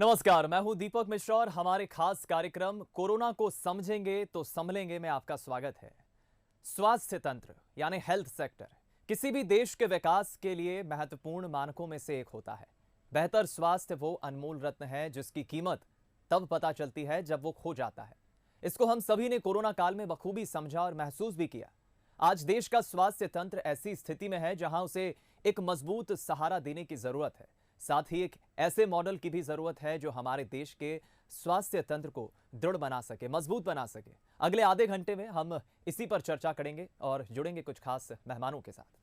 नमस्कार, मैं हूं दीपक मिश्रा और हमारे खास कार्यक्रम कोरोना को समझेंगे तो संभलेंगे में आपका स्वागत है। स्वास्थ्य तंत्र यानी हेल्थ सेक्टर किसी भी देश के विकास के लिए महत्वपूर्ण मानकों में से एक होता है। बेहतर स्वास्थ्य वो अनमोल रत्न है जिसकी कीमत तब पता चलती है जब वो खो जाता है। इसको हम सभी ने कोरोना काल में बखूबी समझा और महसूस भी किया। आज देश का स्वास्थ्य तंत्र ऐसी स्थिति में है जहां उसे एक मजबूत सहारा देने की जरूरत है। साथ ही एक ऐसे मॉडल की भी जरूरत है जो हमारे देश के स्वास्थ्य तंत्र को दृढ़ बना सके, मजबूत बना सके। अगले आधे घंटे में हम इसी पर चर्चा करेंगे और जुड़ेंगे कुछ खास मेहमानों के साथ।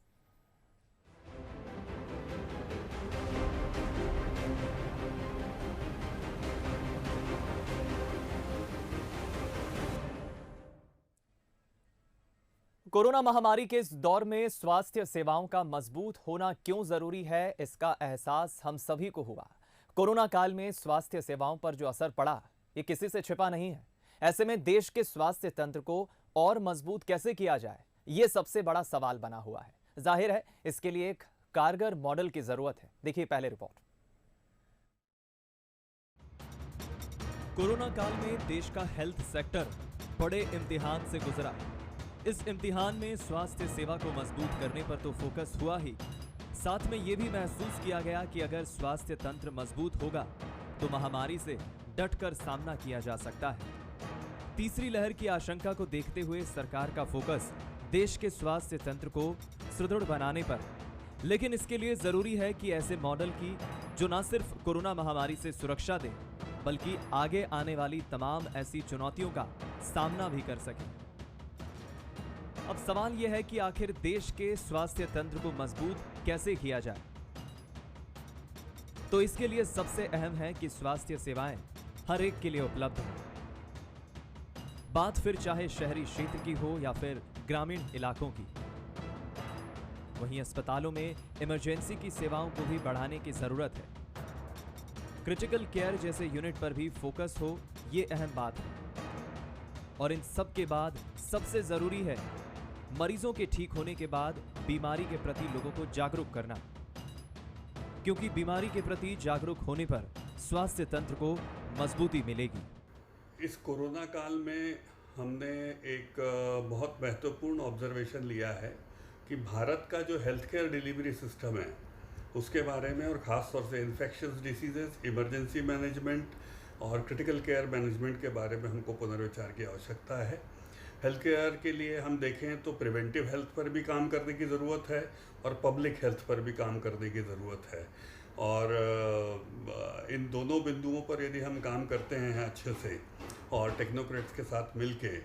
कोरोना महामारी के इस दौर में स्वास्थ्य सेवाओं का मजबूत होना क्यों जरूरी है, इसका एहसास हम सभी को हुआ। कोरोना काल में स्वास्थ्य सेवाओं पर जो असर पड़ा, ये किसी से छिपा नहीं है। ऐसे में देश के स्वास्थ्य तंत्र को और मजबूत कैसे किया जाए, ये सबसे बड़ा सवाल बना हुआ है। जाहिर है इसके लिए एक कारगर मॉडल की जरूरत है। देखिए पहले रिपोर्ट। कोरोना काल में देश का हेल्थ सेक्टर बड़े इम्तिहान से गुजरा। इस इम्तिहान में स्वास्थ्य सेवा को मजबूत करने पर तो फोकस हुआ ही, साथ में यह भी महसूस किया गया कि अगर स्वास्थ्य तंत्र मजबूत होगा तो महामारी से डटकर सामना किया जा सकता है। तीसरी लहर की आशंका को देखते हुए सरकार का फोकस देश के स्वास्थ्य तंत्र को सुदृढ़ बनाने पर, लेकिन इसके लिए जरूरी है कि ऐसे मॉडल की जो न सिर्फ कोरोना महामारी से सुरक्षा दे बल्कि आगे आने वाली तमाम ऐसी चुनौतियों का सामना भी कर सके। अब सवाल यह है कि आखिर देश के स्वास्थ्य तंत्र को मजबूत कैसे किया जाए। तो इसके लिए सबसे अहम है कि स्वास्थ्य सेवाएं हर एक के लिए उपलब्ध हो। बात फिर चाहे शहरी क्षेत्र की हो या फिर ग्रामीण इलाकों की। वहीं अस्पतालों में इमरजेंसी की सेवाओं को भी बढ़ाने की जरूरत है। क्रिटिकल केयर जैसे यूनिट पर भी फोकस हो, ये अहम बात है। और इन सब के बाद सबसे जरूरी है मरीजों के ठीक होने के बाद बीमारी के प्रति लोगों को जागरूक करना, क्योंकि बीमारी के प्रति जागरूक होने पर स्वास्थ्य तंत्र को मजबूती मिलेगी। इस कोरोना काल में हमने एक बहुत महत्वपूर्ण ऑब्जर्वेशन लिया है कि भारत का जो हेल्थ केयर डिलीवरी सिस्टम है उसके बारे में, और ख़ास तौर से इन्फेक्शस डिसीजेस, इमरजेंसी मैनेजमेंट और क्रिटिकल केयर मैनेजमेंट के बारे में हमको पुनर्विचार की आवश्यकता है। हेल्थ केयर के लिए हम देखें तो प्रिवेंटिव हेल्थ पर भी काम करने की ज़रूरत है और पब्लिक हेल्थ पर भी काम करने की ज़रूरत है। और इन दोनों बिंदुओं पर यदि हम काम करते हैं अच्छे से और टेक्नोक्रेट्स के साथ मिलके,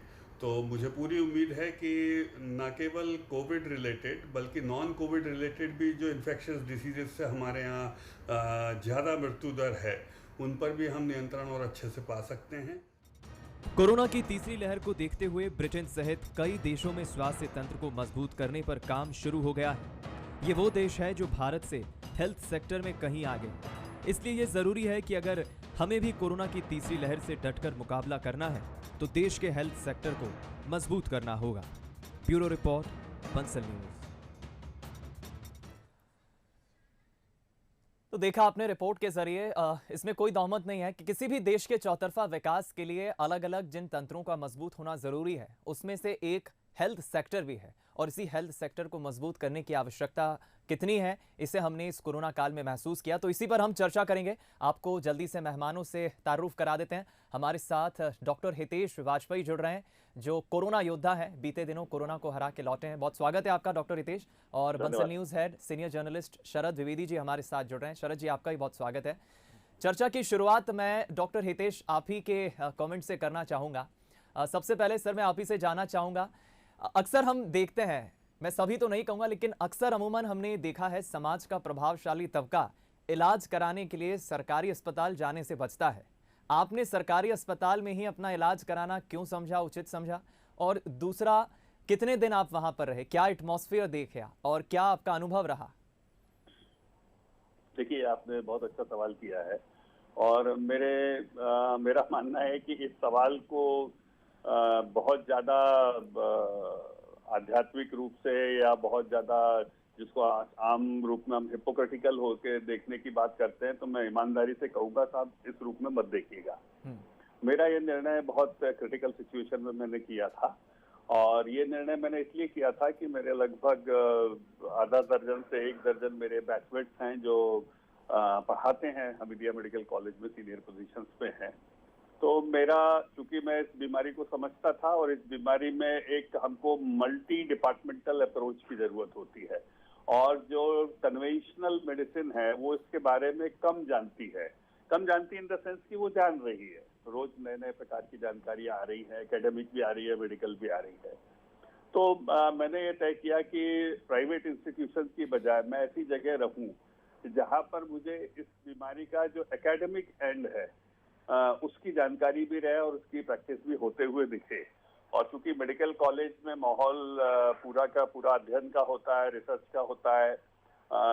तो मुझे पूरी उम्मीद है कि न केवल कोविड रिलेटेड बल्कि नॉन कोविड रिलेटेड भी जो इन्फेक्शस डिसीजेस से हमारे यहाँ ज़्यादा मृत्यु दर है उन पर भी हम नियंत्रण और अच्छे से पा सकते हैं। कोरोना की तीसरी लहर को देखते हुए ब्रिटेन सहित कई देशों में स्वास्थ्य तंत्र को मजबूत करने पर काम शुरू हो गया है। ये वो देश है जो भारत से हेल्थ सेक्टर में कहीं आगे। इसलिए ये जरूरी है कि अगर हमें भी कोरोना की तीसरी लहर से डटकर मुकाबला करना है तो देश के हेल्थ सेक्टर को मजबूत करना होगा। Bureau report, Bansal news. तो देखा आपने रिपोर्ट के जरिए, इसमें कोई दौमत नहीं है कि किसी भी देश के चौतरफा विकास के लिए अलग अलग जिन तंत्रों का मजबूत होना जरूरी है उसमें से एक हेल्थ सेक्टर भी है। और इसी हेल्थ सेक्टर को मजबूत करने की आवश्यकता कितनी है, इसे हमने इस कोरोना काल में महसूस किया। तो इसी पर हम चर्चा करेंगे। आपको जल्दी से मेहमानों से तारुफ करा देते हैं। हमारे साथ डॉक्टर हितेश वाजपेयी जुड़ रहे हैं जो कोरोना योद्धा है, बीते दिनों कोरोना को हरा के लौटे हैं। बहुत स्वागत है आपका डॉक्टर हितेश। और Bansal news head senior journalist Sharad Dwivedi ji हमारे साथ जुड़ रहे हैं। शरद जी, आपका भी बहुत स्वागत है। चर्चा की शुरुआत मैं डॉक्टर हितेश आप ही के कमेंट से करना चाहूँगा। सबसे पहले सर मैं आप ही से जानना चाहूँगा, अक्सर हम देखते हैं, मैं सभी तो नहीं कहूँगा लेकिन अक्सर अमूमन हमने देखा है समाज का प्रभावशाली तबका इलाज कराने के लिए सरकारी अस्पताल जाने से बचता है। आपने सरकारी अस्पताल में ही अपना इलाज कराना क्यों समझा, उचित समझा? और दूसरा, कितने दिन आप वहां पर रहे, क्या एटमॉस्फेयर देखा और क्या आपका अनुभव रहा? देखिए, आपने बहुत अच्छा सवाल किया है और मेरा मानना है कि इस सवाल को बहुत ज़्यादा आध्यात्मिक रूप से या बहुत ज़्यादा जिसको आम रूप में हम हिपोक्रेटिकल होकर देखने की बात करते हैं, तो मैं ईमानदारी से कहूंगा साहब इस रूप में मत देखिएगा। मेरा ये निर्णय बहुत क्रिटिकल सिचुएशन में मैंने किया था, और ये निर्णय मैंने इसलिए किया था कि मेरे लगभग आधा दर्जन से 1 दर्जन मेरे बैचमेट्स हैं जो पढ़ाते हैं हमीदिया मेडिकल कॉलेज में, सीनियर पोजीशंस पे हैं। तो मेरा, चूंकि मैं इस बीमारी को समझता था और इस बीमारी में एक हमको मल्टी डिपार्टमेंटल अप्रोच की जरूरत होती है, और जो कन्वेंशनल मेडिसिन है वो इसके बारे में कम जानती है। कम जानती इन द सेंस कि वो जान रही है, रोज नए नए प्रकार की जानकारी आ रही है, एकेडमिक भी आ रही है, मेडिकल भी आ रही है। तो मैंने ये तय किया कि प्राइवेट इंस्टीट्यूशन की बजाय मैं ऐसी जगह रहूं जहां पर मुझे इस बीमारी का जो एकेडमिक एंड है उसकी जानकारी भी रहे और उसकी प्रैक्टिस भी होते हुए दिखे। और चूंकि मेडिकल कॉलेज में माहौल पूरा का पूरा अध्ययन का होता है, रिसर्च का होता है,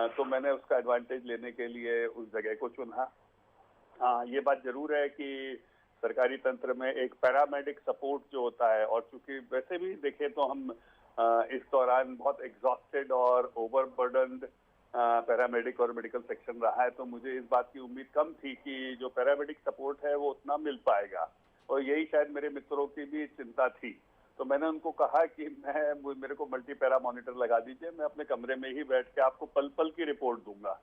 तो मैंने उसका एडवांटेज लेने के लिए उस जगह को चुना। हाँ, ये बात जरूर है कि सरकारी तंत्र में एक पैरामेडिक सपोर्ट जो होता है, और चूंकि वैसे भी देखें तो हम इस दौरान बहुत एग्जॉस्टेड और ओवरबर्डन्ड पैरामेडिक और मेडिकल सेक्शन रहा है, तो मुझे इस बात की उम्मीद कम थी कि जो पैरामेडिक सपोर्ट है वो उतना मिल पाएगा, और यही शायद मेरे मित्रों की भी चिंता थी। तो मैंने उनको कहा कि मेरे को मल्टी पैरा मॉनिटर लगा दीजिए, मैं अपने कमरे में ही बैठ के आपको पल पल की रिपोर्ट दूंगा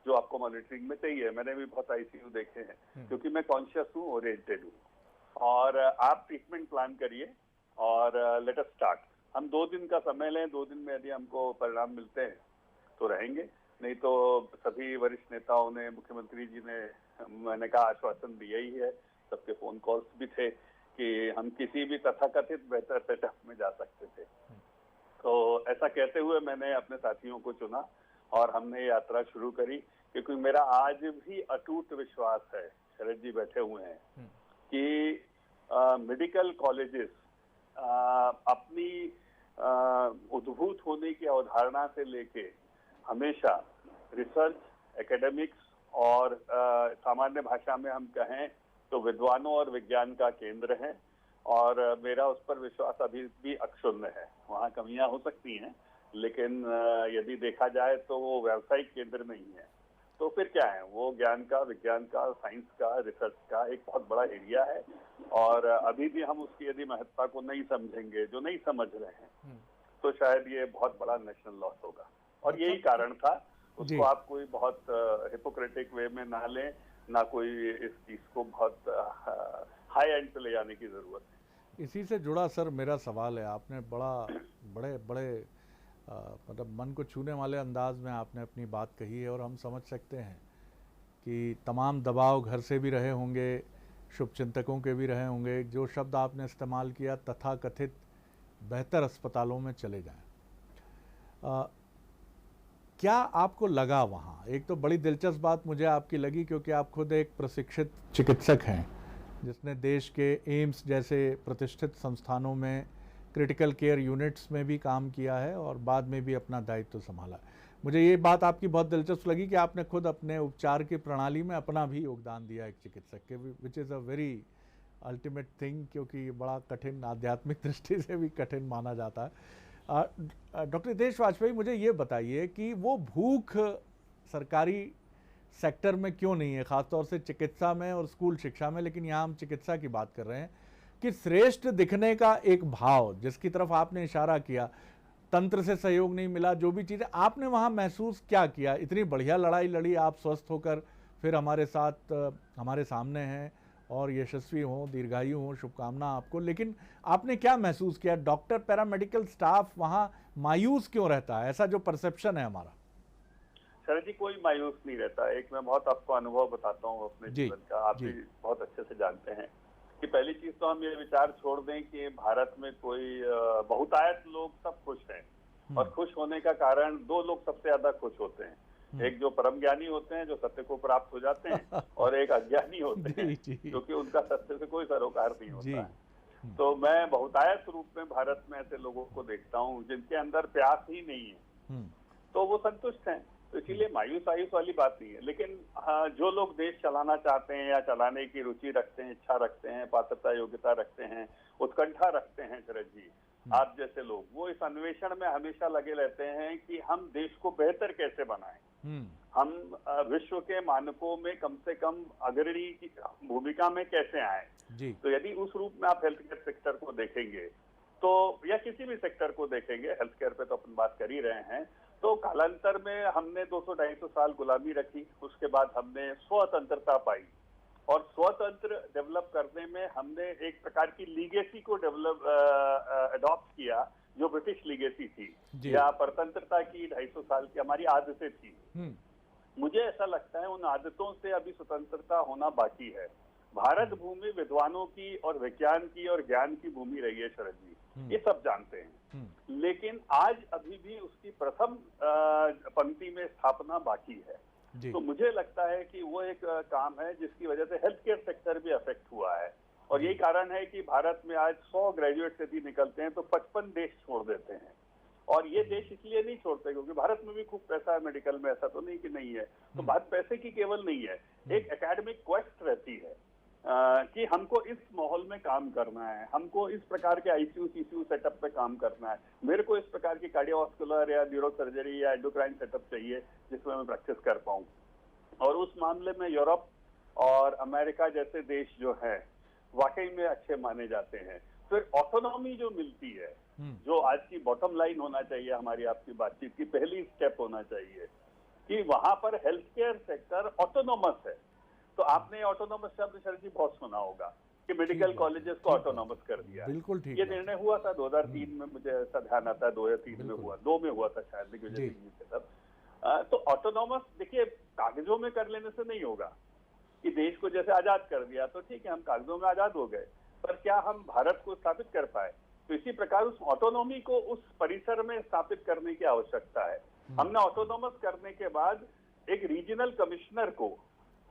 जो आपको मॉनिटरिंग में चाहिए। मैंने भी बहुत आईसीयू देखे हैं, क्योंकि मैं कॉन्शियस हूँ, ओरिएंटेड हूँ। और आप ट्रीटमेंट प्लान करिए और लेट अस स्टार्ट। हम 2 दिन का समय लें, 2 दिन में यदि हमको परिणाम मिलते हैं तो रहेंगे, नहीं तो सभी वरिष्ठ नेताओं ने, मुख्यमंत्री जी ने, मैंने कहा, आश्वासन दिया ही है। सबके फोन कॉल्स भी थे कि हम किसी भी तथाकथित बेहतर सेटअप में जा सकते थे। तो ऐसा कहते हुए मैंने अपने साथियों को चुना और हमने यात्रा शुरू करी, क्योंकि मेरा आज भी अटूट विश्वास है, शरद जी बैठे हुए हैं, कि मेडिकल कॉलेजेस अपनी उद्भूत होने की अवधारणा से लेके हमेशा रिसर्च, एकेडमिक्स और सामान्य भाषा में हम कहें तो विद्वानों और विज्ञान का केंद्र है, और मेरा उस पर विश्वास अभी भी अक्षुण्ण है। वहाँ कमियां हो सकती हैं, लेकिन यदि देखा जाए तो वो व्यावसायिक केंद्र नहीं है, तो फिर क्या है, वो ज्ञान का, विज्ञान का, साइंस का, रिसर्च का एक बहुत बड़ा एरिया है। और अभी भी हम उसकी यदि महत्ता को नहीं समझेंगे, जो नहीं समझ रहे हैं, तो शायद ये बहुत बड़ा नेशनल लॉस होगा। और यही कारण था, उसको आप कोई बहुत हिपोक्रेटिक वे में ना लें, ना कोई इस चीज को बहुत हाई एंड पे ले जाने की जरूरत है। इसी से जुड़ा सर मेरा सवाल है, आपने बड़े मतलब मन को छूने वाले अंदाज में आपने अपनी बात कही है, और हम समझ सकते हैं कि तमाम दबाव घर से भी रहे होंगे, शुभचिंतकों के भी रहे होंगे। जो शब्द आपने इस्तेमाल किया, तथाकथित बेहतर अस्पतालों में चले जाएं, क्या आपको लगा वहाँ? एक तो बड़ी दिलचस्प बात मुझे आपकी लगी, क्योंकि आप खुद एक प्रशिक्षित चिकित्सक हैं जिसने देश के एम्स जैसे प्रतिष्ठित संस्थानों में क्रिटिकल केयर यूनिट्स में भी काम किया है और बाद में भी अपना दायित्व संभाला। मुझे ये बात आपकी बहुत दिलचस्प लगी कि आपने खुद अपने उपचार की प्रणाली में अपना भी योगदान दिया एक चिकित्सक के, which is a very ultimate thing, क्योंकि बड़ा कठिन, आध्यात्मिक दृष्टि से भी कठिन माना जाता है। डॉक्टर हितेश वाजपेयी, मुझे ये बताइए कि वो भूख सरकारी सेक्टर में क्यों नहीं है, ख़ासतौर से चिकित्सा में और स्कूल शिक्षा में, लेकिन यहाँ हम चिकित्सा की बात कर रहे हैं, कि श्रेष्ठ दिखने का एक भाव जिसकी तरफ आपने इशारा किया, तंत्र से सहयोग नहीं मिला, जो भी चीज़ें आपने वहाँ महसूस क्या किया? इतनी बढ़िया लड़ाई लड़ी, आप स्वस्थ होकर फिर हमारे साथ हमारे सामने हैं और यशस्वी हों, दीर्घायु हों, शुभकामना आपको, लेकिन आपने क्या महसूस किया? डॉक्टर, पैरामेडिकल स्टाफ वहाँ मायूस क्यों रहता है? ऐसा जो परसेप्शन है हमारा। शरद जी, कोई मायूस नहीं रहता। एक मैं बहुत आपको अनुभव बताता हूँ अपने जीवन का, आप भी बहुत अच्छे से जानते हैं कि पहली चीज तो हम ये विचार छोड़ दें कि भारत में कोई बहुतायत लोग सब खुश हैं, और खुश होने का कारण 2 लोग सबसे ज्यादा खुश होते हैं, एक जो परम ज्ञानी होते हैं, जो सत्य को प्राप्त हो जाते हैं, और एक अज्ञानी होते हैं, क्योंकि उनका सत्य से कोई सरोकार नहीं होता है। तो मैं बहुतायत रूप में भारत में ऐसे लोगों को देखता हूँ जिनके अंदर प्यास ही नहीं है, तो वो संतुष्ट हैं। तो इसीलिए मायूस आयुस वाली बात नहीं है। लेकिन जो लोग देश चलाना चाहते हैं या चलाने की रुचि रखते हैं, इच्छा रखते हैं, पात्रता योग्यता रखते हैं, उत्कंठा रखते हैं शरद जी, आप जैसे लोग, वो इस अन्वेषण में हमेशा लगे रहते हैं कि हम देश को बेहतर कैसे बनाएं, हम विश्व के मानकों में कम से कम अग्रणी की भूमिका में कैसे आए। तो यदि उस रूप में आप हेल्थ केयर सेक्टर को देखेंगे तो, या किसी भी सेक्टर को देखेंगे, हेल्थ केयर पे तो अपन बात कर ही रहे हैं, तो कालांतर में हमने 200-250 साल गुलामी रखी, उसके बाद हमने स्वतंत्रता पाई, और स्वतंत्र डेवलप करने में हमने एक प्रकार की लीगेसी को अडॉप्ट किया, जो ब्रिटिश लीगेसी थी, या परतंत्रता की 250 साल की हमारी आदतें थी। मुझे ऐसा लगता है उन आदतों से अभी स्वतंत्रता होना बाकी है। भारत भूमि विद्वानों की और विज्ञान की और ज्ञान की भूमि रही है शरद जी, ये सब जानते हैं, लेकिन आज अभी भी उसकी प्रथम पंक्ति में स्थापना बाकी है। तो मुझे लगता है कि वो एक काम है जिसकी वजह से हेल्थ केयर सेक्टर भी अफेक्ट हुआ है, और यही कारण है कि भारत में आज 100 ग्रेजुएट्स यदि निकलते हैं तो 55 देश छोड़ देते हैं। और ये देश इसलिए नहीं छोड़ते क्योंकि भारत में भी खूब पैसा है मेडिकल में, ऐसा तो नहीं कि नहीं है। तो बात पैसे की केवल नहीं है, एक एकेडमिक क्वेस्ट रहती है कि हमको इस माहौल में काम करना है, हमको इस प्रकार के आईसीयू सीसीयू सेटअप पे काम करना है, मेरे को इस प्रकार की कार्डियोवास्कुलर या न्यूरो सर्जरी या एंडोक्राइन सेटअप चाहिए जिसमें मैं प्रैक्टिस कर पाऊं। और उस मामले में यूरोप और अमेरिका जैसे देश जो है वाकई में अच्छे माने जाते हैं। फिर ऑटोनॉमी जो मिलती है, जो आज की बॉटम लाइन होना चाहिए हमारी आपकी बातचीत की पहली स्टेप होना चाहिए कि वहां पर हेल्थ केयर सेक्टर ऑटोनॉमस है। तो आपने ऑटोनॉमस शब्द शरद जी बहुत सुना होगा कि मेडिकल कॉलेजेस को ऑटोनॉमस कर दिया। बिल्कुल ठीक। ये निर्णय हुआ था 2003 में, मुझे ऐसा ध्यान आता है 2 या 3 में हुआ, 2 में हुआ था शायद दिग्विजय सिंह जी के तब। तो ऑटोनॉमस देखिए कागजों में कर लेने से नहीं होगा कि देश को जैसे आजाद कर दिया तो ठीक है, हम कागजों में आजाद हो गए, पर क्या हम भारत को स्थापित कर पाए? तो इसी प्रकार उस ऑटोनॉमी को उस परिसर में स्थापित करने की आवश्यकता है। हमने ऑटोनॉमस करने के बाद एक रीजनल कमिश्नर को,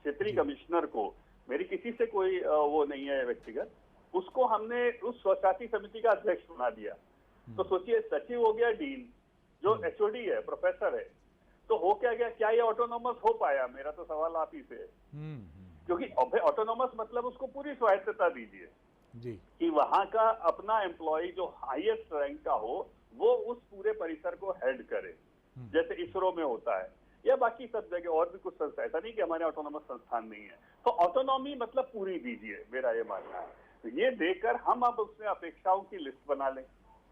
क्षेत्रीय कमिश्नर को, मेरी किसी से कोई वो नहीं है व्यक्तिगत, उसको हमने उस स्वशासी समिति का अध्यक्ष बना दिया। तो सोचिए, सचिव हो गया डीन, जो एचओडी है, प्रोफेसर है, तो हो क्या गया? क्या ये ऑटोनॉमस हो पाया? मेरा तो सवाल आप ही से है, क्योंकि ऑटोनॉमस मतलब उसको पूरी स्वायत्तता दीजिए जी, कि वहां का अपना एम्प्लॉय जो हाईएस्ट रैंक का हो वो उस पूरे परिसर को हेड करे, जैसे इसरो में होता है या बाकी सब जगह और भी कुछ संस्था। ऐसा नहीं कि हमारे ऑटोनॉमस संस्थान नहीं है। तो ऑटोनॉमी मतलब पूरी दीजिए, मेरा ये मानना है। तो ये देकर हम अब उसमें अपेक्षाओं की लिस्ट बना लें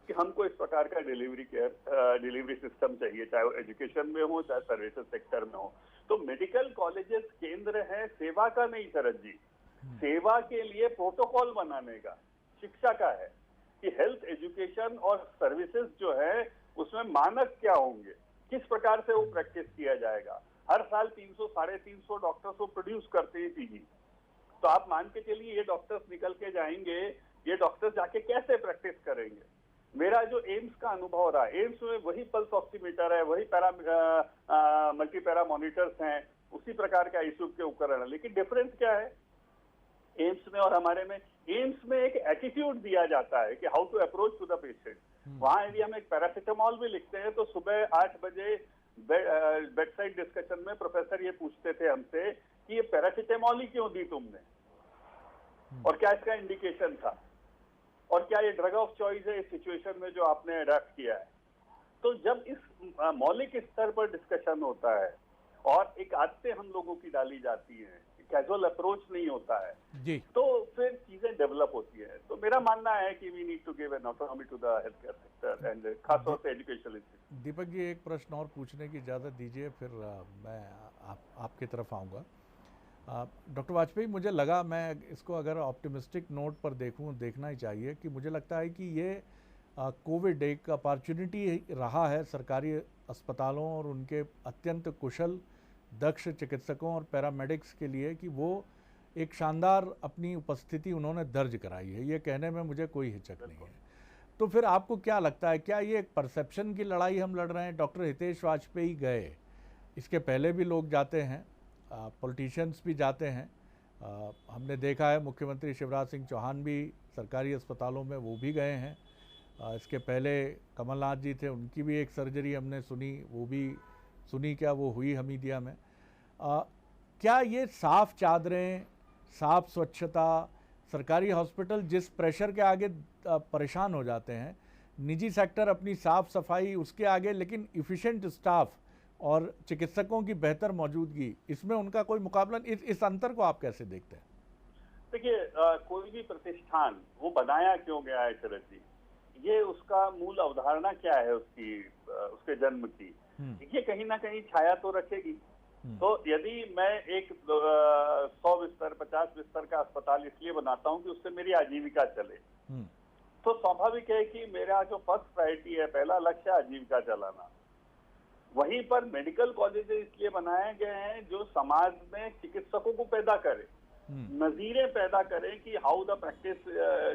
कि हमको इस प्रकार का डिलीवरी सिस्टम चाहिए, चाहे वो एजुकेशन में हो चाहे सर्विसेज सेक्टर में हो। तो मेडिकल कॉलेजेस केंद्र है सेवा का नहीं शरद जी, सेवा के लिए प्रोटोकॉल बनाने का, शिक्षा का है कि हेल्थ एजुकेशन और सर्विसेज जो है उसमें मानक क्या होंगे, किस प्रकार से वो प्रैक्टिस किया जाएगा। हर साल 300-350 डॉक्टर्स को प्रोड्यूस करते हैं पीजी, तो आप मान के चलिए ये डॉक्टर्स निकल के जाएंगे, ये डॉक्टर्स जाके कैसे प्रैक्टिस करेंगे। मेरा जो एम्स का अनुभव रहा, एम्स में वही पल्स ऑक्सीमीटर है, वही मल्टीपैरा मॉनिटर्स हैं, उसी प्रकार के आईसीयू के उपकरण है, लेकिन डिफरेंस क्या है एम्स में और हमारे में? एम्स में एक एटीट्यूड दिया जाता है कि how to approach to the patient. वहां यदि हम एक पैरासिटामॉल भी लिखते हैं तो सुबह 8 बजे बेडसाइड डिस्कशन में प्रोफेसर ये पूछते थे हमसे कि ये पैरासिटामॉल ही क्यों दी तुमने, और क्या इसका इंडिकेशन था, और क्या ये ड्रग ऑफ चॉइस है इस सिचुएशन में जो आपने अडॉप्ट किया है। तो जब इस मौलिक स्तर पर डिस्कशन होता है और एक आदतें हम लोगों की डाली जाती हैं, कैजुअल अप्रोच नहीं होता है जी, तो फिर चीजें डेवलप होती है। तो मेरा मानना है कि we need to give an autonomy to the health care sector and खासतौर से एजुकेशनल इंस्टीट्यूट। दीपक जी, एक प्रश्न और पूछने की इजाज़त दीजिए, फिर मैं आपकी तरफ आऊँगा। डॉक्टर वाजपेयी, मुझे लगा, मैं इसको अगर ऑप्टिमिस्टिक नोट पर देखना ही चाहिए कि मुझे लगता है कि ये कोविड एक अपॉर्चुनिटी रहा है सरकारी अस्पतालों और उनके अत्यंत कुशल दक्ष चिकित्सकों और पैरामेडिक्स के लिए कि वो एक शानदार अपनी उपस्थिति उन्होंने दर्ज कराई है। ये कहने में मुझे कोई हिचक नहीं है। तो फिर आपको क्या लगता है, क्या ये एक परसेप्शन की लड़ाई हम लड़ रहे हैं? डॉक्टर हितेश वाजपेयी गए, इसके पहले भी लोग जाते हैं, पॉलिटिशियंस भी जाते हैं, हमने देखा है मुख्यमंत्री शिवराज सिंह चौहान भी सरकारी अस्पतालों में वो भी गए हैं। इसके पहले कमलनाथ जी थे, उनकी भी एक सर्जरी हमने सुनी, वो भी सुनी क्या, वो हुई हमीदिया में। क्या ये साफ चादरें, साफ स्वच्छता, सरकारी हॉस्पिटल जिस प्रेशर के आगे परेशान हो जाते हैं, निजी सेक्टर अपनी साफ सफाई उसके आगे, लेकिन इफ़िशिएंट स्टाफ और चिकित्सकों की बेहतर मौजूदगी, इसमें उनका कोई मुकाबला। इस अंतर को आप कैसे देखते हैं? देखिए, कोई भी प्रतिष्ठान वो बनाया क्यों गया है शरद जी, ये उसका मूल अवधारणा क्या है उसकी, उसके जन्म की, ये कहीं ना कहीं छाया तो रखेगी। तो यदि मैं एक 100 बिस्तर 50 बिस्तर का अस्पताल इसलिए बनाता हूँ कि उससे मेरी आजीविका चले, तो स्वाभाविक है कि मेरा जो फर्स्ट प्रायोरिटी है, पहला लक्ष्य है आजीविका चलाना। वहीं पर मेडिकल कॉलेजेस इसलिए बनाए गए हैं जो समाज में चिकित्सकों को पैदा करे, नजीरें पैदा करें कि हाउ द प्रैक्टिस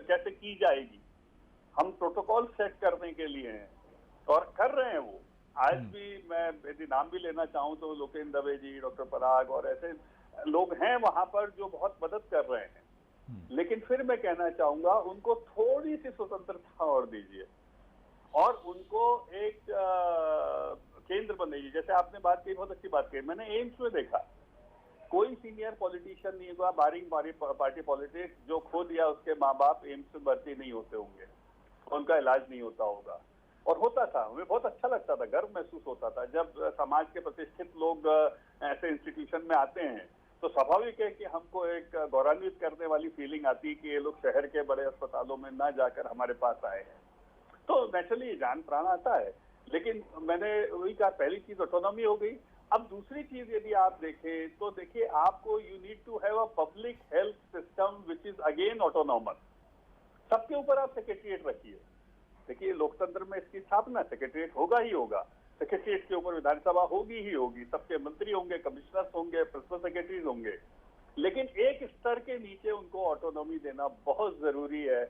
कैसे की जाएगी। हम प्रोटोकॉल सेट करने के लिए हैं और कर रहे हैं वो। आज भी मैं यदि नाम भी लेना चाहूं तो लोकेंद्र दवे जी, डॉक्टर पराग और ऐसे लोग हैं वहां पर जो बहुत मदद कर रहे हैं। लेकिन फिर मैं कहना चाहूंगा उनको थोड़ी सी स्वतंत्रता और दीजिए और उनको एक केंद्र बनेगी। जैसे आपने बात की, बहुत अच्छी बात कही। मैंने एम्स में देखा, कोई सीनियर पॉलिटिशियन नहीं हुआ, बारिंग पार्टी पॉलिटिक्स, जो खो दिया उसके माँ बाप एम्स में भर्ती नहीं होते होंगे, उनका इलाज नहीं होता होगा। और होता था, हमें बहुत अच्छा लगता था, गर्व महसूस होता था जब समाज के प्रतिष्ठित लोग ऐसे इंस्टीट्यूशन में आते हैं। तो स्वाभाविक है कि हमको एक गौरवान्वित करने वाली फीलिंग आती है कि ये लोग शहर के बड़े अस्पतालों में ना जाकर हमारे पास आए हैं। तो नेचुरली जान प्राण आता है। लेकिन मैंने वही कहा, पहली चीज ऑटोनॉमी हो गई। अब दूसरी चीज यदि आप देखें तो देखिए, आपको you need to have a public health system which is again autonomous. सबके ऊपर आप सेक्रेटरिएट रखिए। देखिए, लोकतंत्र में इसकी स्थापना, सेक्रेटरिएट होगा ही होगा, सेक्रेटरिएट के ऊपर विधानसभा होगी ही होगी, सबके मंत्री होंगे, कमिश्नर्स होंगे, प्रिंसिपल सेक्रेटरीज होंगे। लेकिन एक स्तर के नीचे उनको ऑटोनॉमी देना बहुत जरूरी है।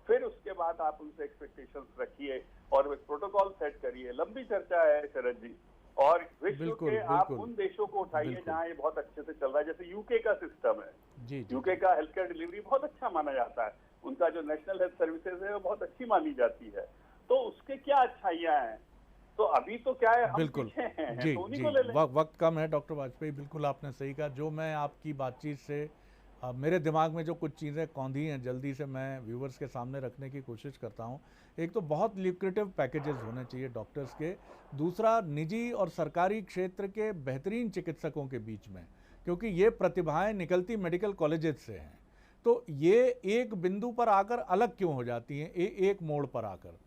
फिर उसके बाद आप उनसे एक्सपेक्टेशंस रखिए और प्रोटोकॉल सेट करिए। लंबी चर्चा है शरद जी, और विश्व के आप उन देशों को उठाइए जहां ये बहुत अच्छे से चल रहा है। जैसे यूके का सिस्टम है, यूके का हेल्थ केयर डिलीवरी बहुत अच्छा माना जाता है, उनका जो नेशनल हेल्थ सर्विसेज है वो बहुत अच्छी मानी जाती है। तो उसके क्या अच्छाइयां हैं? तो अभी तो क्या है, हम पीछे हैं, जी, तो उन्हीं जी, को ले लें। वक्त कम है डॉक्टर वाजपेयी, बिल्कुल आपने सही कहा। जो मैं आपकी बातचीत से मेरे दिमाग में जो कुछ चीज़ें कौंधी हैं, जल्दी से मैं व्यूवर्स के सामने रखने की कोशिश करता हूं। एक तो बहुत ल्यूक्रेटिव पैकेजेस होने चाहिए डॉक्टर्स के, दूसरा निजी और सरकारी क्षेत्र के बेहतरीन चिकित्सकों के बीच में, क्योंकि ये प्रतिभाएं निकलती मेडिकल कॉलेजेस से हैं। तो ये एक बिंदु पर आकर अलग क्यों हो जाती हैं? एक मोड़ पर आकर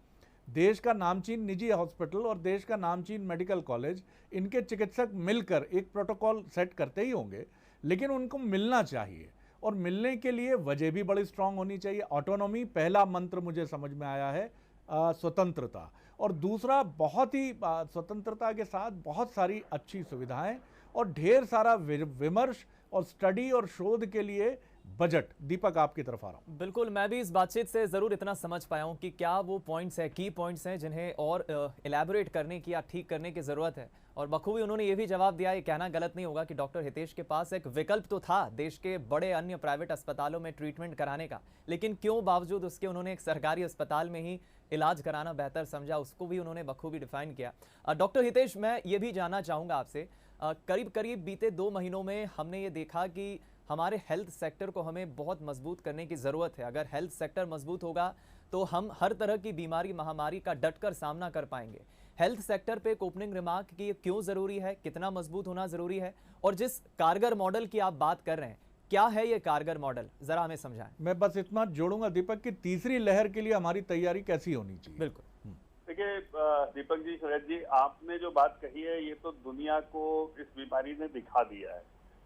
देश का नामचीन निजी हॉस्पिटल और देश का नामचीन मेडिकल कॉलेज, इनके चिकित्सक मिलकर एक प्रोटोकॉल सेट करते ही होंगे, लेकिन उनको मिलना चाहिए और मिलने के लिए वजह भी बड़ी स्ट्रांग होनी चाहिए। ऑटोनॉमी पहला मंत्र मुझे समझ में आया है, स्वतंत्रता, और दूसरा बहुत ही स्वतंत्रता के साथ बहुत सारी अच्छी सुविधाएं और ढेर सारा विमर्श और स्टडी और शोध के लिए बजट। दीपक, आपकी तरफ आ रहा हूं। बिल्कुल, मैं भी इस बातचीत से ज़रूर इतना समझ पाया हूं कि क्या वो पॉइंट्स हैं, की पॉइंट्स हैं जिन्हें और एलैबोरेट करने की या ठीक करने की ज़रूरत है। और बखूबी उन्होंने ये भी जवाब दिया, ये कहना गलत नहीं होगा कि डॉक्टर हितेश के पास एक विकल्प तो था देश के बड़े अन्य प्राइवेट अस्पतालों में ट्रीटमेंट कराने का, लेकिन क्यों बावजूद उसके उन्होंने एक सरकारी अस्पताल में ही इलाज कराना बेहतर समझा, उसको भी उन्होंने बखूबी डिफाइन किया। डॉक्टर हितेश, मैं ये भी जानना चाहूँगा आपसे, करीब करीब बीते 2 महीनों में हमने ये देखा कि हमारे हेल्थ सेक्टर को हमें बहुत मजबूत करने की ज़रूरत है। अगर हेल्थ सेक्टर मजबूत होगा तो हम हर तरह की बीमारी महामारी का डटकर सामना कर पाएंगे। हेल्थ सेक्टर पे एक ओपनिंग रिमार्क कि ये क्यों ज़रूरी है, कितना मजबूत होना ज़रूरी है, और जिस कारगर मॉडल की आप बात कर रहे हैं, क्या है ये कारगर मॉडल, ज़रा हमें समझाएं। मैं बस इतना जोड़ूंगा दीपक कि तीसरी लहर के लिए हमारी तैयारी कैसी होनी चाहिए। बिल्कुल। देखिए दीपक जी, शरद जी, आपने जो बात कही है ये तो दुनिया को इस बीमारी ने दिखा दिया है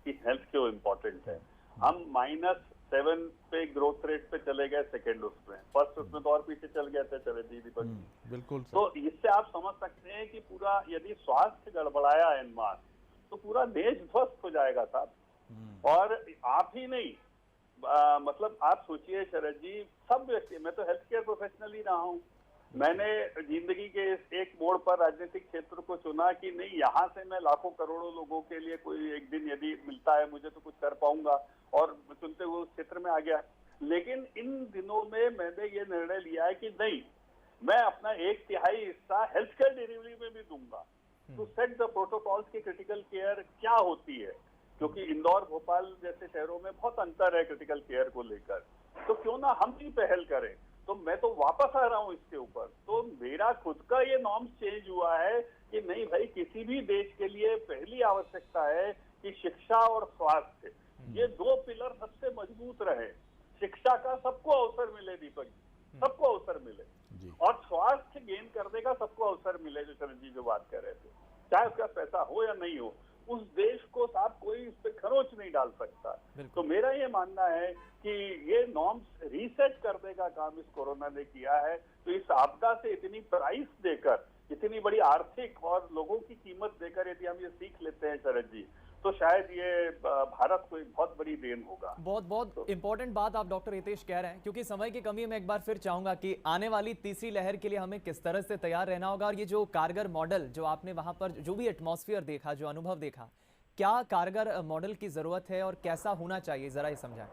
कि हेल्थ क्यों इम्पोर्टेंट है। हम -7 पे ग्रोथ रेट पे चले गए सेकेंड उसमें, फर्स्ट उसमें तो और पीछे चल गए थे चले जी दीपक जी। बिल्कुल। तो इससे आप समझ सकते हैं कि पूरा यदि स्वास्थ्य गड़बड़ाया एन मास तो पूरा देश ध्वस्त हो जाएगा साहब। और आप ही नहीं, मतलब आप सोचिए शरद जी, सब व्यक्ति, मैं तो हेल्थ केयर प्रोफेशनल ही रहा हूँ, मैंने जिंदगी के इस एक मोड़ पर राजनीतिक क्षेत्र को चुना कि नहीं, यहाँ से मैं लाखों करोड़ों लोगों के लिए कोई एक दिन यदि मिलता है मुझे तो कुछ कर पाऊंगा, और चुनते हुए उस क्षेत्र में आ गया। लेकिन इन दिनों में मैंने ये निर्णय लिया है कि नहीं, मैं अपना 1/3 हिस्सा हेल्थ केयर डिलीवरी में भी दूंगा, टू सेट द प्रोटोकॉल्स की क्रिटिकल केयर क्या होती है, क्योंकि इंदौर भोपाल जैसे शहरों में बहुत अंतर है क्रिटिकल केयर को लेकर। तो क्यों ना हम भी पहल करें। तो मैं तो वापस आ रहा हूं इसके ऊपर। तो मेरा खुद का ये नॉर्म्स चेंज हुआ है कि नहीं भाई, किसी भी देश के लिए पहली आवश्यकता है कि शिक्षा और स्वास्थ्य, ये दो पिलर सबसे मजबूत रहे। शिक्षा का सबको अवसर मिले दीपक जी, सबको अवसर मिले, और स्वास्थ्य गेन करने का सबको अवसर मिले, जो शरद जी जो बात कर रहे थे, चाहे उसका पैसा हो या नहीं हो, उस देश को साथ कोई इस पे खरोच नहीं डाल सकता। तो मेरा ये मानना है कि ये नॉर्म्स रीसेट करने का काम इस कोरोना ने किया है। तो इस आपदा से इतनी प्राइस देकर, इतनी बड़ी आर्थिक और लोगों की कीमत देकर यदि हम ये सीख लेते हैं शरद जी, तो शायद ये भारत को एक बहुत बड़ी देन होगा। बहुत इंपॉर्टेंट बात आप डॉक्टर हितेश कह रहे हैं, क्योंकि समय की कमी में एक बार फिर चाहूंगा कि आने वाली तीसरी लहर के लिए हमें किस तरह से तैयार रहना होगा, और ये जो कारगर मॉडल जो आपने वहां पर जो भी एटमॉस्फेयर देखा, जो अनुभव देखा, क्या कारगर मॉडल की जरूरत है और कैसा होना चाहिए, जरा ये समझाएं।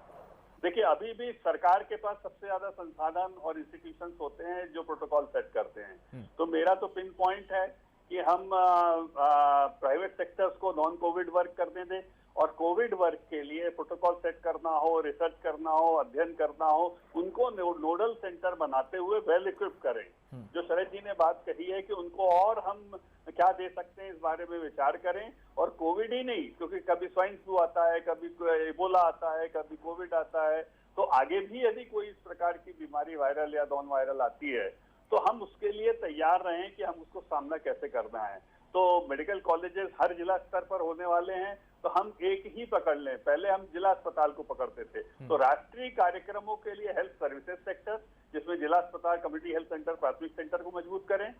देखिए, अभी भी सरकार के पास सबसे ज्यादा संसाधन और इंस्टीट्यूशंस होते हैं जो प्रोटोकॉल सेट करते हैं। तो मेरा तो पिन पॉइंट है कि हम प्राइवेट सेक्टर्स को नॉन कोविड वर्क करने दें, और कोविड वर्क के लिए प्रोटोकॉल सेट करना हो, रिसर्च करना हो, अध्ययन करना हो, उनको नोडल सेंटर बनाते हुए वेल इक्विप करें। जो शरद जी ने बात कही है कि उनको और हम क्या दे सकते हैं, इस बारे में विचार करें। और कोविड ही नहीं, क्योंकि कभी स्वाइन फ्लू आता है, कभी इबोला आता है, कभी कोविड आता है, तो आगे भी यदि कोई इस प्रकार की बीमारी वायरल या नॉन वायरल आती है, तो हम उसके लिए तैयार रहें कि हम उसको सामना कैसे करना है। तो मेडिकल कॉलेजेस हर जिला स्तर पर होने वाले हैं, तो हम एक ही पकड़ लें। पहले हम जिला अस्पताल को पकड़ते थे, तो राष्ट्रीय कार्यक्रमों के लिए हेल्थ सर्विसेज सेक्टर, जिसमें जिला अस्पताल, कम्युनिटी हेल्थ सेंटर, प्राथमिक सेंटर को मजबूत करें,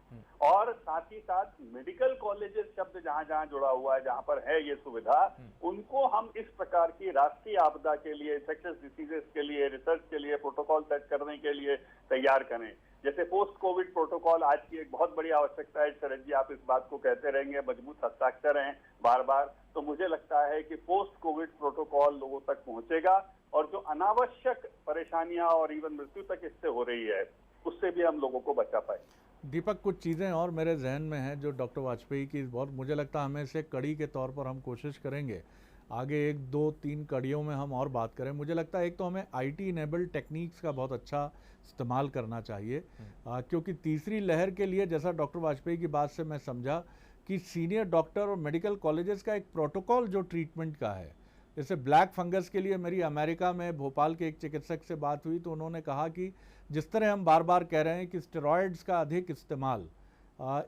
और साथ ही साथ मेडिकल कॉलेजेस शब्द जहां जहां जुड़ा हुआ है, जहां पर है ये सुविधा, उनको हम इस प्रकार की राष्ट्रीय आपदा के लिए, इन्फेक्शियस डिसीजेस के लिए, रिसर्च के लिए, प्रोटोकॉल सेट करने के लिए तैयार करें। जैसे पोस्ट कोविड प्रोटोकॉल आज की एक बहुत बड़ी आवश्यकता है। शरद जी, आप इस बात को कहते रहेंगे, मजबूत हस्ताक्षर हैं बार बार, तो मुझे लगता है कि पोस्ट कोविड प्रोटोकॉल लोगों तक पहुंचेगा, और जो अनावश्यक परेशानियां और इवन मृत्यु तक इससे हो रही है, उससे भी हम लोगों को बचा पाए। दीपक, कुछ चीज़ें और मेरे जहन में हैं जो डॉक्टर वाजपेयी की बहुत, मुझे लगता है हमें इसे कड़ी के तौर पर हम कोशिश करेंगे आगे 1, 2, 3 कड़ियों में हम और बात करें। मुझे लगता है एक तो हमें आईटी इनेबल्ड टेक्निक्स का बहुत अच्छा इस्तेमाल करना चाहिए, क्योंकि तीसरी लहर के लिए, जैसा डॉक्टर वाजपेयी की बात से मैं समझा कि सीनियर डॉक्टर और मेडिकल कॉलेजेस का एक प्रोटोकॉल जो ट्रीटमेंट का है, जैसे ब्लैक फंगस के लिए मेरी अमेरिका में भोपाल के एक चिकित्सक से बात हुई, तो उन्होंने कहा कि जिस तरह हम बार बार कह रहे हैं कि स्टेरॉयड्स का अधिक इस्तेमाल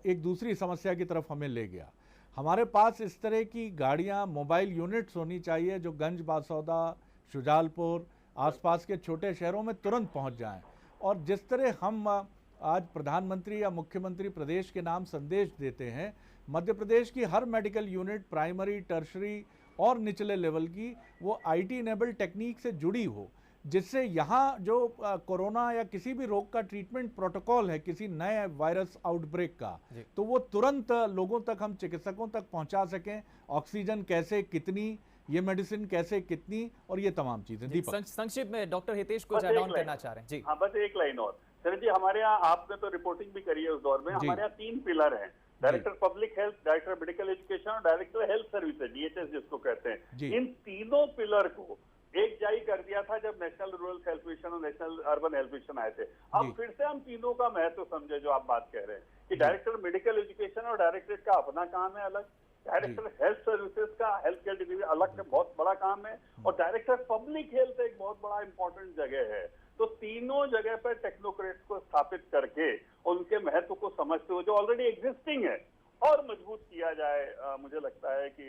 एक दूसरी समस्या की तरफ हमें ले गया। हमारे पास इस तरह की गाड़ियां, मोबाइल यूनिट्स होनी चाहिए जो गंज बासौदा, शुजालपुर, आसपास के छोटे शहरों में तुरंत पहुंच जाएं। और जिस तरह हम आज प्रधानमंत्री या मुख्यमंत्री प्रदेश के नाम संदेश देते हैं, मध्य प्रदेश की हर मेडिकल यूनिट, प्राइमरी, टर्शरी और निचले लेवल की, वो आईटी इनेबल्ड टेक्निक से जुड़ी हो, जिससे यहाँ जो कोरोना या किसी भी रोग का ट्रीटमेंट प्रोटोकॉल है, किसी नए वायरस आउटब्रेक का, तो वो तुरंत लोगों तक, हम चिकित्सकों तक पहुंचा सकें। ऑक्सीजन कैसे, कितनी, ये मेडिसिन कैसे, कितनी, और ये तमाम चीजें। दीपक, संक्षिप्त में डॉक्टर हितेश कुछ ऐड ऑन करना चाह रहे हैं जी। हाँ, बस एक लाइन और। सर जी, हमारे यहाँ आपने तो रिपोर्टिंग भी करी है उस दौर में, हमारे यहाँ 3 पिलर हैं, director public health, director medical education और डायरेक्टर हेल्थ सर्विसेज, DHS जिसको कहते हैं। इन तीनों पिलर को एक जारी कर दिया था जब नेशनल रूरल हेल्थ मिशन और नेशनल अर्बन हेल्थ मिशन आए थे। अब फिर से हम तीनों का महत्व समझे, जो आप बात कह रहे हैं कि डायरेक्टर मेडिकल एजुकेशन और डायरेक्टरेट का अपना काम है अलग, डायरेक्टर हेल्थ सर्विसेज का, हेल्थ केयर डिलीवरी अलग बहुत बड़ा काम है, और डायरेक्टर पब्लिक हेल्थ एक बहुत बड़ा इंपॉर्टेंट जगह है। तो तीनों जगह पर टेक्नोक्रेट्स को स्थापित करके उनके महत्व को समझते हुए, जो ऑलरेडी एग्जिस्टिंग है, और मजबूत किया जाए। मुझे लगता है कि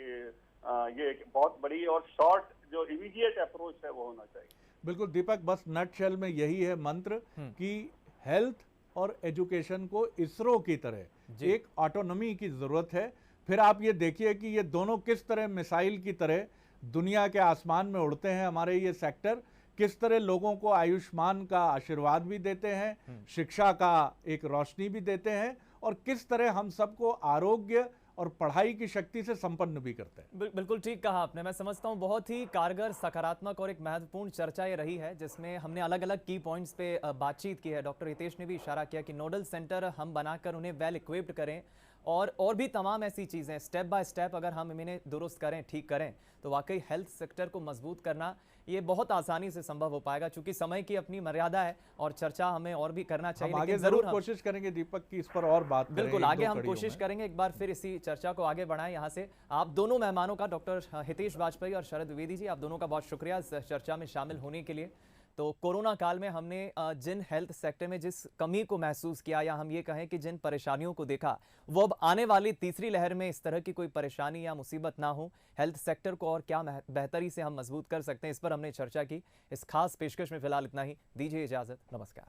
ये एक बहुत बड़ी और शॉर्ट जो इमीडिएट अप्रोच है वो होना चाहिए। बिल्कुल दीपक, बस नटशेल में यही है मंत्र कि हेल्थ और एजुकेशन को इसरो की तरह एक ऑटोनॉमी की जरूरत है। फिर आप ये देखिए कि ये दोनों किस तरह मिसाइल की तरह दुनिया के आसमान में उड़ते हैं। हमारे ये सेक्टर किस तरह लोगों को आयुष्मान का आशीर्वाद भी देते हैं, शिक्षा का एक रोशनी भी देते हैं, और किस तरह हम सबको आरोग्य और पढ़ाई की शक्ति से संपन्न भी करते हैं। बिल्कुल ठीक कहा आपने। मैं समझता हूं बहुत ही कारगर, सकारात्मक और एक महत्वपूर्ण चर्चा ये रही है, जिसमें हमने अलग अलग की पॉइंट्स पे बातचीत की है। डॉक्टर हितेश ने भी इशारा किया कि नोडल सेंटर हम बनाकर उन्हें वेल इक्विप्ड करें, और भी तमाम ऐसी चीज़ें स्टेप बाय स्टेप अगर हम इन्हें दुरुस्त करें, ठीक करें, तो वाकई हेल्थ सेक्टर को मजबूत करना ये बहुत आसानी से संभव हो पाएगा, क्योंकि समय की अपनी मर्यादा है और चर्चा हमें और भी करना चाहिए। हम आगे लेकिन जरूर हम कोशिश करेंगे दीपक की इस पर और बात करें। बिल्कुल, एक आगे दो हम कड़ियों कोशिश में। करेंगे एक बार फिर इसी चर्चा को आगे बढ़ाएं। यहाँ से आप दोनों मेहमानों का, डॉक्टर हितेश वाजपेयी और शरद द्विवेदी जी, आप दोनों का बहुत शुक्रिया इस चर्चा में शामिल होने के लिए। तो कोरोना काल में हमने जिन हेल्थ सेक्टर में जिस कमी को महसूस किया, या हम ये कहें कि जिन परेशानियों को देखा, वो अब आने वाली तीसरी लहर में इस तरह की कोई परेशानी या मुसीबत ना हो। हेल्थ सेक्टर को और क्या बेहतरी से हम मजबूत कर सकते हैं, इस पर हमने चर्चा की। इस खास पेशकश में फिलहाल इतना ही। दीजिए इजाजत, नमस्कार।